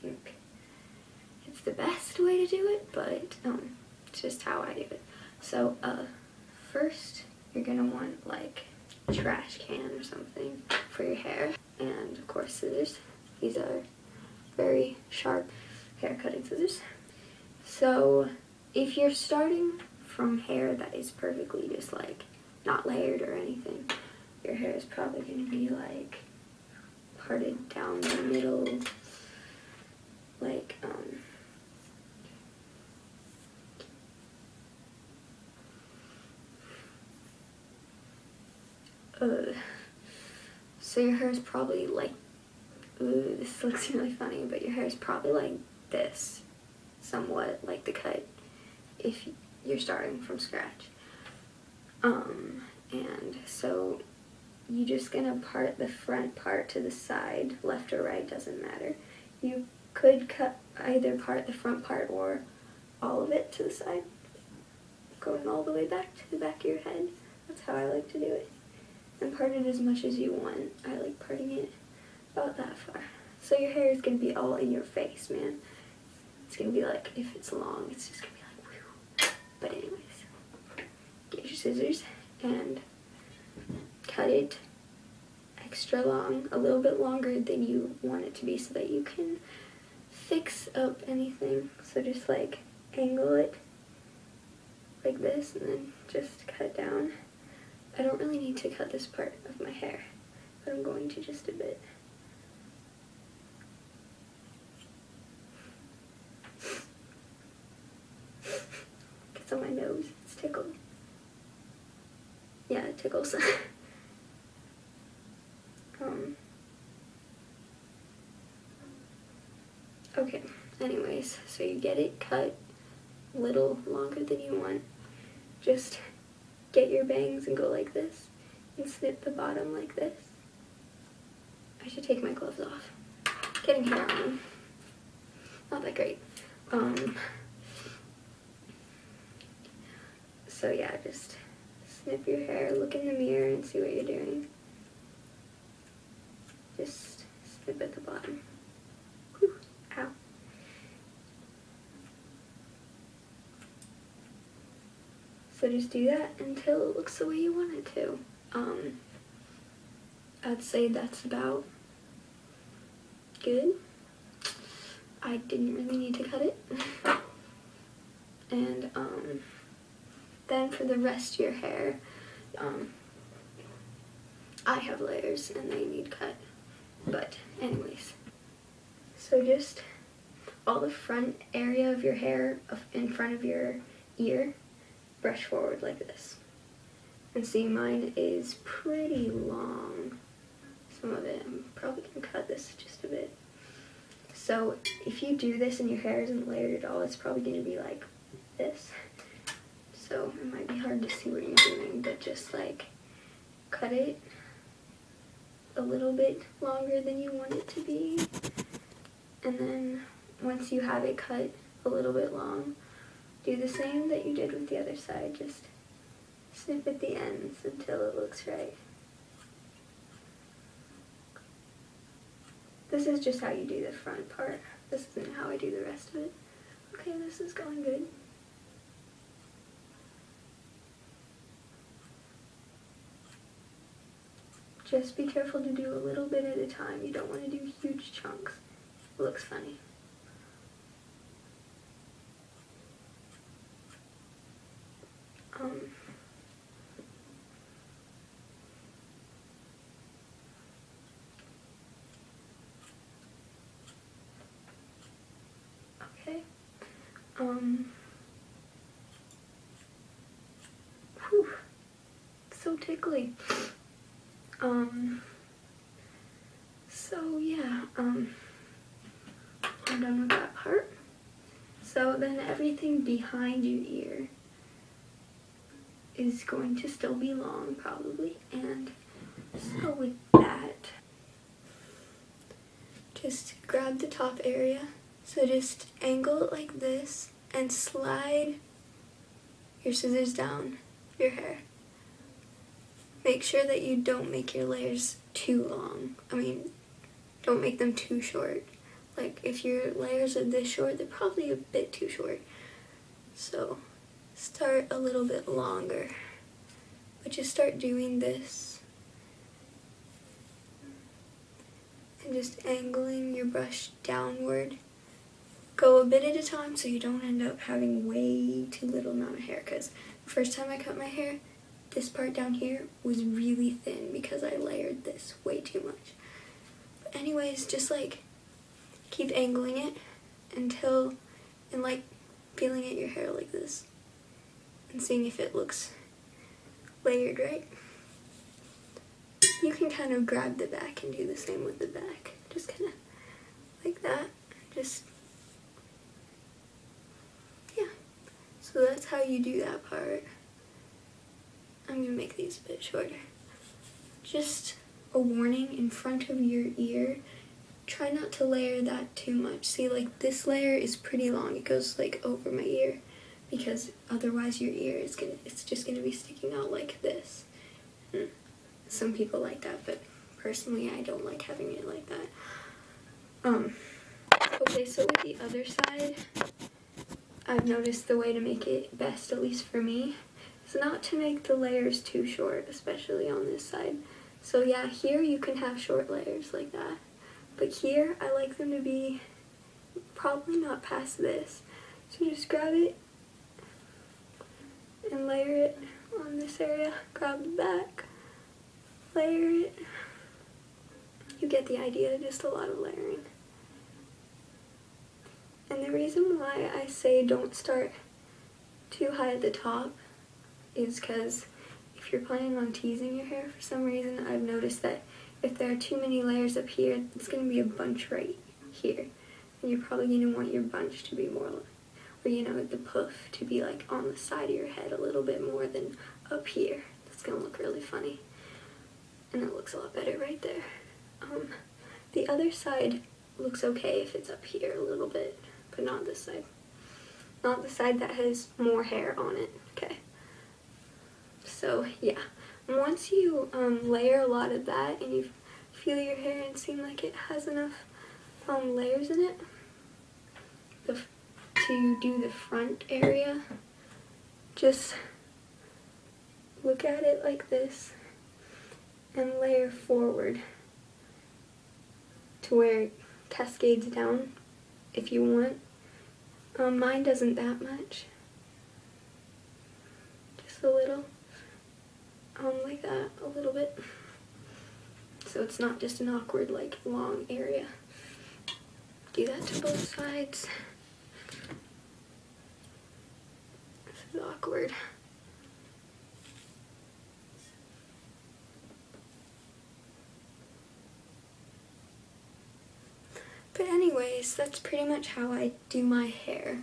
think it's the best way to do it, but it's just how I do it. So first you're gonna want like a trash can or something for your hair, and of course scissors. These are very sharp hair cutting scissors. So if you're starting from hair that is perfectly just like not layered or anything, your hair is probably going to be like parted down the middle, like so your hair is probably like, this looks really funny, but your hair is probably like this, somewhat like the cut if you're starting from scratch. And so you're just gonna part the front part to the side, left or right, doesn't matter. You could cut either part the front part or all of it to the side, going all the way back to the back of your head. That's how I like to do it. And part it as much as you want. I like parting it about that far. So your hair is gonna be all in your face, man. It's gonna be like, if it's long, it's just gonna be like, whew. But anyways, get your scissors and cut it extra long, a little bit longer than you want it to be, so that you can fix up anything. So just like angle it like this and then just cut down. I don't really need to cut this part of my hair, but I'm going to just a bit. It's on my nose, it's tickled. Yeah, it tickles. Okay, anyways, so you get it cut a little longer than you want. Just get your bangs and go like this, and snip the bottom like this. I should take my gloves off. Getting hair on them. Not that great. So yeah, just snip your hair, look in the mirror and see what you're doing. Just snip at the bottom. Whew, ow. So just do that until it looks the way you want it to. I'd say that's about good. I didn't really need to cut it. And then for the rest of your hair, I have layers and they need cut. But anyways, so just all the front area of your hair in front of your ear, brush forward like this. And see, mine is pretty long. Some of it, I'm probably gonna cut this just a bit. So if you do this and your hair isn't layered at all, it's probably gonna be like this. So it might be hard to see what you're doing, but just like cut it a little bit longer than you want it to be. And then once you have it cut a little bit long, do the same that you did with the other side. Just snip at the ends until it looks right. This is just how you do the front part. This isn't how I do the rest of it. Okay, this is going good. Just be careful to do a little bit at a time. You don't want to do huge chunks. It looks funny. Okay. Whew. It's so tickly. So yeah, I'm done with that part. So then everything behind your ear is going to still be long, probably, and so with that, just grab the top area. So just angle it like this and slide your scissors down your hair. Make sure that you don't make your layers too long. I mean, don't make them too short. Like, if your layers are this short, they're probably a bit too short. So start a little bit longer, but just start doing this and just angling your brush downward. Go a bit at a time so you don't end up having way too little amount of hair, because the first time I cut my hair, this part down here was really thin because I layered this way too much. But anyways, just like keep angling it until, and like feeling at your hair like this and seeing if it looks layered right. You can kind of grab the back and do the same with the back. Just kind of like that. Just, yeah. So that's how you do that part. I'm gonna make these a bit shorter. Just a warning, in front of your ear, try not to layer that too much. See, like this layer is pretty long. It goes like over my ear, because otherwise your ear is it's just gonna be sticking out like this. Some people like that, but personally I don't like having it like that. Okay, so with the other side, I've noticed the way to make it best, at least for me, is not to make the layers too short, especially on this side. So yeah, here you can have short layers like that, but here I like them to be probably not past this. So just grab it and layer it on this area, grab the back, layer it. You get the idea, just a lot of layering. And the reason why I say don't start too high at the top is because if you're planning on teasing your hair for some reason, I've noticed that if there are too many layers up here, it's going to be a bunch right here. And you're probably going to want your bunch to be more, or you know, the poof to be like on the side of your head a little bit more than up here. That's going to look really funny. And it looks a lot better right there. The other side looks okay if it's up here a little bit, but not this side. Not the side that has more hair on it, okay? So yeah, once you layer a lot of that and you feel your hair and seem like it has enough layers in it to do the front area, just look at it like this and layer forward to where it cascades down if you want. Mine doesn't that much, just a little, like that, a little bit, so it's not just an awkward like long area. Do that to both sides. This is awkward. But anyways, that's pretty much how I do my hair.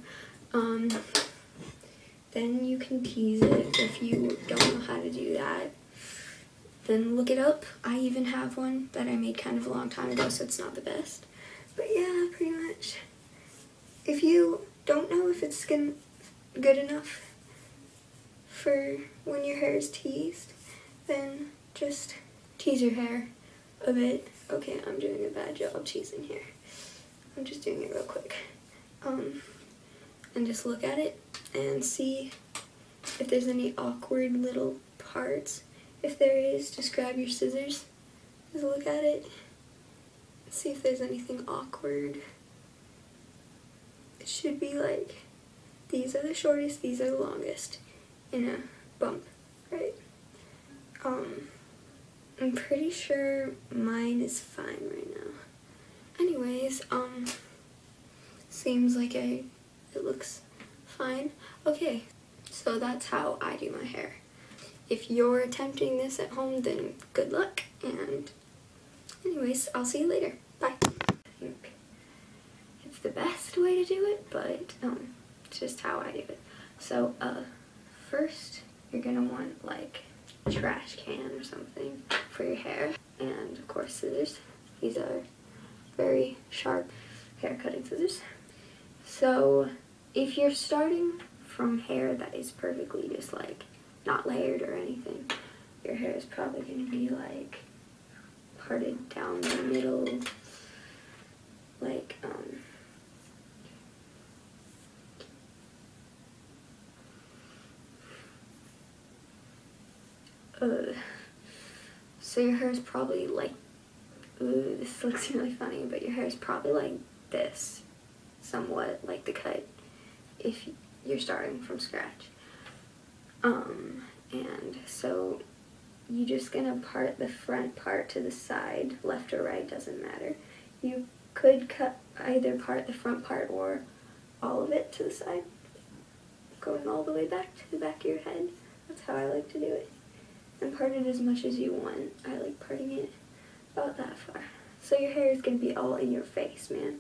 Then you can tease it if you don't know how to do that. Then look it up. I even have one that I made kind of a long time ago, so it's not the best. But yeah, pretty much. If you don't know if it's good enough for when your hair is teased, then just tease your hair a bit. Okay, I'm doing a bad job teasing here. I'm just doing it real quick. And just look at it and see if there's any awkward little parts. If there is, just grab your scissors, just look at it, see if there's anything awkward. It should be like, these are the shortest, these are the longest, in a bump, right? I'm pretty sure mine is fine right now. Anyways, seems like it looks fine. Okay, so that's how I do my hair. If you're attempting this at home, then good luck, and anyways, I'll see you later. Bye. I think it's the best way to do it, but it's just how I do it. So, first, you're gonna want like a trash can or something for your hair, and of course scissors. These are very sharp hair cutting scissors. So if you're starting from hair that is perfectly just like not layered or anything, your hair is probably going to be like parted down the middle like, so your hair is probably like, ooh, this looks really funny, but your hair is probably like this, somewhat like the cut, if you're starting from scratch. And so you're just gonna part the front part to the side, left or right, doesn't matter. You could either part the front part or all of it to the side, going all the way back to the back of your head. That's how I like to do it. And part it as much as you want. I like parting it about that far. So your hair is gonna be all in your face, man.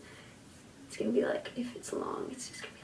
It's gonna be like, if it's long, it's just gonna be